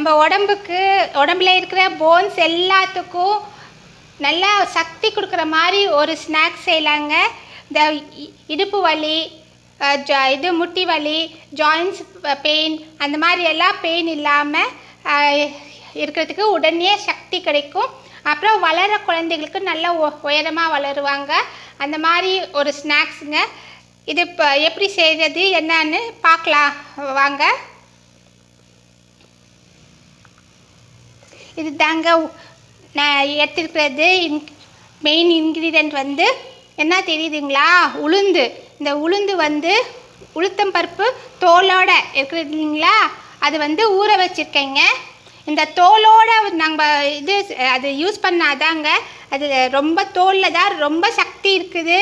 நம்ம உடம்புல இருக்கிற போன்ஸ் எல்லாத்துக்கும் நல்லா சக்தி கொடுக்குற மாதிரி ஒரு ஸ்நாக்ஸ் செய்யலாங்க. இந்த இடுப்பு வலி, முட்டி வலி, ஜாயின்ஸ் பெயின், அந்த மாதிரி எல்லாம் பெயின் இல்லாமல் இருக்கிறதுக்கு உடனே சக்தி கிடைக்கும். அப்புறம் வளர குழந்தைகளுக்கு நல்லா உயரமாக வளருவாங்க. அந்த மாதிரி ஒரு ஸ்நாக்ஸுங்க. இது இப்போ எப்படி செய்கிறது என்னன்னு பார்க்கலாம் வாங்க. இது தாங்க நான் எடுத்துருக்கிறது. மெயின் இன்க்ரீடியன்ட் வந்து என்ன தெரியுதுங்களா? உளுந்து. இந்த உளுந்து வந்து உளுத்தம்பருப்பு தோலோடு இருக்கிறது இல்லைங்களா, அது வந்து ஊற வச்சுருக்கேங்க. இந்த தோலோடு நம்ம அது யூஸ் பண்ணாதாங்க, அது ரொம்ப தோலில் தான் ரொம்ப சக்தி இருக்குது.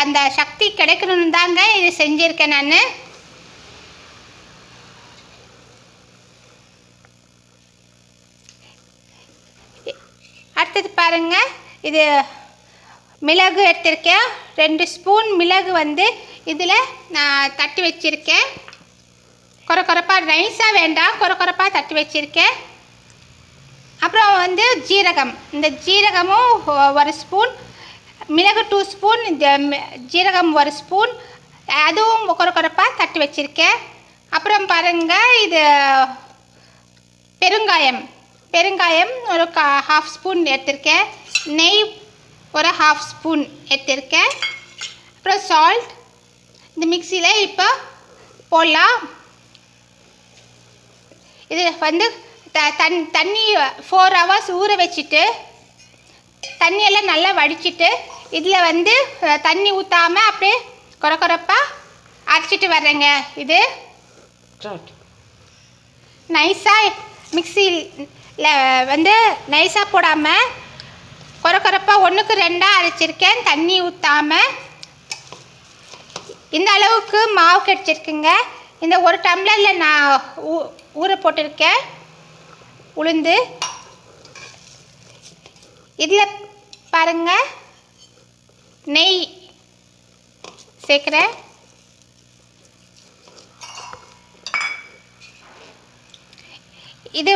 அந்த சக்தி கிடைக்கணும்னு தாங்க இது செஞ்சுருக்கேன் நான். அடுத்தது பாருங்கள், இது மிளகு எடுத்திருக்கேன். 2 ஸ்பூன் மிளகு வந்து இதில் நான் தட்டி வச்சுருக்கேன். கொரப்பாக நைஸாக வேண்டாம், கொரப்பாக தட்டி வச்சுருக்கேன். அப்புறம் வந்து ஜீரகம். இந்த ஜீரகமும் 1 ஸ்பூன், மிளகு 2 ஸ்பூன், இந்த ஜீரகம் 1 ஸ்பூன், அதுவும் கொரப்பாக தட்டி வச்சுருக்கேன். அப்புறம் பாருங்கள், இது பெருங்காயம் ஒரு 1/2 ஸ்பூன் எடுத்திருக்கேன். நெய் ஒரு 1/2 ஸ்பூன் எடுத்திருக்கேன். அப்புறம் சால்ட். இந்த மிக்சியில் இப்போ போடலாம். இது வந்து தண்ணி 4 ஹவர்ஸ் ஊற வச்சுட்டு தண்ணியெல்லாம் நல்லா வடிச்சிட்டு இதில் வந்து தண்ணி ஊற்றாமல் அப்படியே கொரப்பாக அரைச்சிட்டு வர்றேங்க. இது நைஸாக மிக்சியில் வந்து நைஸாக போடாமல் கொரப்பாக 1க்கு 2ஆக அரைச்சிருக்கேன், தண்ணி ஊற்றாமல். இந்த அளவுக்கு மாவு கிடச்சிருக்குங்க. இந்த 1 டம்ளரில் நான் ஊற போட்டிருக்கேன் உளுந்து. இதில் பாருங்கள், நெய் சேர்க்குறேன். இது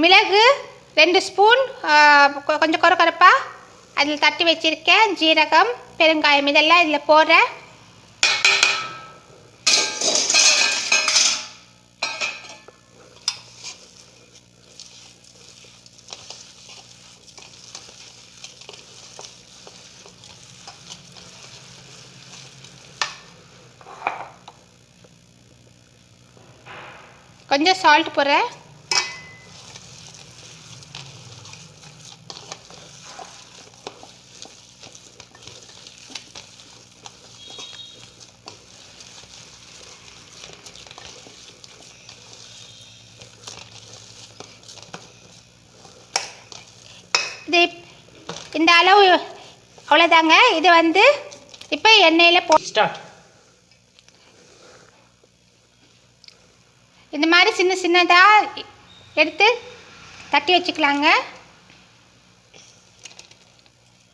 மிளகு 2 ஸ்பூன் கொஞ்சம் கொரப்பாக அதில் தட்டி வச்சுருக்கேன். ஜீரகம், பெருங்காயம் இதெல்லாம் இதில் போடுறேன். கொஞ்சம் சால்ட் போடுறேன். இது இந்த அளவு அவ்வளோதாங்க. இது வந்து இப்போ எண்ணெயில் ஸ்டார்ட். இந்த மாதிரி சின்னதாக எடுத்து தட்டி வச்சுக்கலாங்க.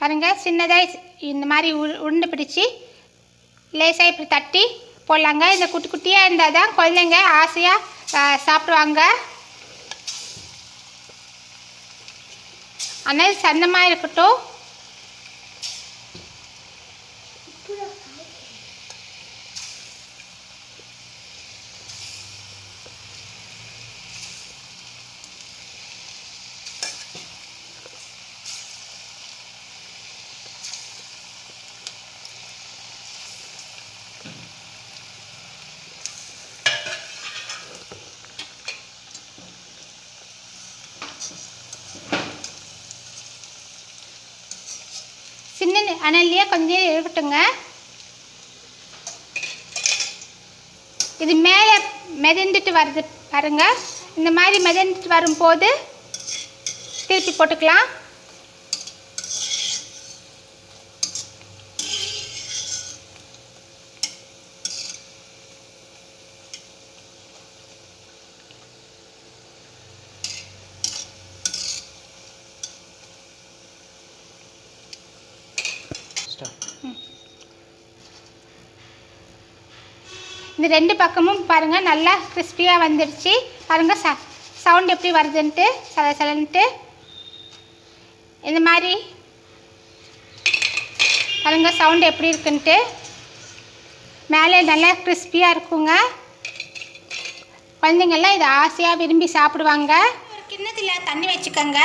பாருங்கள், சின்னதாக இந்த மாதிரி உருண்டை பிடிச்சி லேசாக இப்படி தட்டி போடலாங்க. இந்த குட்டி குட்டியாக இருந்தால் தான் குழந்தைங்க ஆசையாக சாப்பிடுவாங்க. ஆனால் சன்னமாக இருக்கட்டும். சின்ன அனல்லையே கொஞ்சம் இருக்கட்டுங்க. இது மேலே மிதந்துட்டு வருது பாருங்க. இந்த மாதிரி மிதந்துட்டு வரும்போது திருப்பி போட்டுக்கலாம். இந்த 2 பக்கமும் பாருங்கள் நல்லா கிறிஸ்பியாக வந்துடுச்சு. பாருங்கள் சவுண்ட் எப்படி வருதுன்ட்டு சலன்ட்டு. இந்த மாதிரி பாருங்கள் சவுண்ட் எப்படி இருக்குன்ட்டு. மேலே நல்லா கிறிஸ்பியாக இருக்குங்க. குழந்தைங்கள்லாம் இதை ஆசையாக விரும்பி சாப்பிடுவாங்க. ஒரு கிண்ணத்தில் தண்ணி வச்சுக்கோங்க.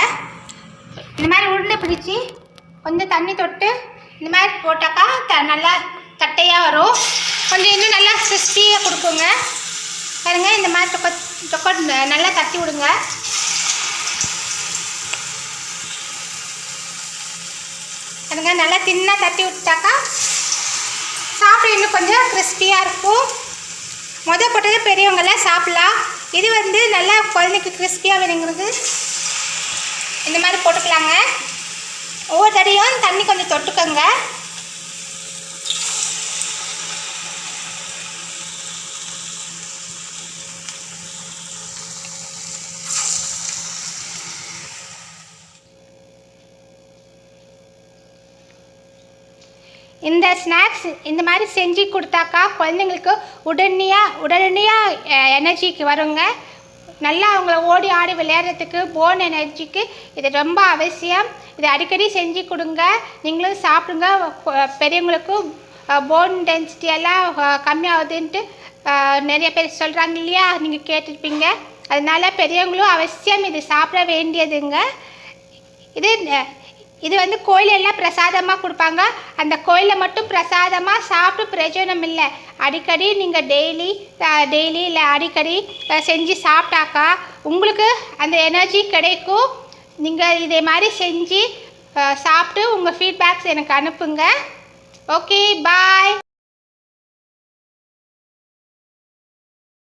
இந்த மாதிரி உருண்டை பிடிச்சி கொஞ்சம் தண்ணி தொட்டு இந்த மாதிரி போட்டாக்கா நல்லா தட்டையாக வரும். கொஞ்சம் இன்னும் நல்லா கிறிஸ்பியாக கொடுக்குங்க. பாருங்க இந்த மாதிரி தொக்க நல்லா தட்டி விடுங்க. பாருங்க நல்லா தின்னாக தட்டி விட்டாக்கா சாப்பிட இன்னும் கொஞ்சம் கிறிஸ்பியாக இருக்கும். போட்டது பெரியவங்கெல்லாம் சாப்பிட்லாம். இது வந்து நல்லா குழந்தைக்கு கிறிஸ்பியாக வேணுங்கிறது இந்த மாதிரி போட்டுக்கலாங்க. ஒவ்வொரு தடையும் தண்ணி கொஞ்சம் தொட்டுக்கோங்க. இந்த ஸ்நாக்ஸ் இந்த மாதிரி செஞ்சு கொடுத்தாக்கா குழந்தைங்களுக்கு உடனடியாக எனர்ஜிக்கு வருங்க. நல்லா அவங்கள ஓடி ஆடி விளையாடுறதுக்கு போன் எனர்ஜிக்கு இது ரொம்ப அவசியம். இதை அடிக்கடி செஞ்சு கொடுங்க. நீங்களும் சாப்பிடுங்க. பெரியவங்களுக்கும் போன் டென்சிட்டி எல்லாம் கம்மியாகுதுன்ட்டு நிறைய பேர் சொல்கிறாங்க இல்லையா, நீங்கள் கேட்டிருப்பீங்க. அதனால் பெரியவங்களும் அவசியம் இது சாப்பிட வேண்டியதுங்க. இது வந்து கோயிலெல்லாம் பிரசாதமாக கொடுப்பாங்க. அந்த கோயிலில் மட்டும் பிரசாதமாக சாப்பிட்டு பிரயோஜனம் இல்லை. அடிக்கடி நீங்கள் டெய்லி இல்லை அடிக்கடி செஞ்சு சாப்பிட்டாக்கா உங்களுக்கு அந்த எனர்ஜி கிடைக்கும். நீங்கள் இதே மாதிரி செஞ்சு சாப்பிட்டு உங்கள் ஃபீட்பேக்ஸ் எனக்கு அனுப்புங்க. ஓகே, பாய்.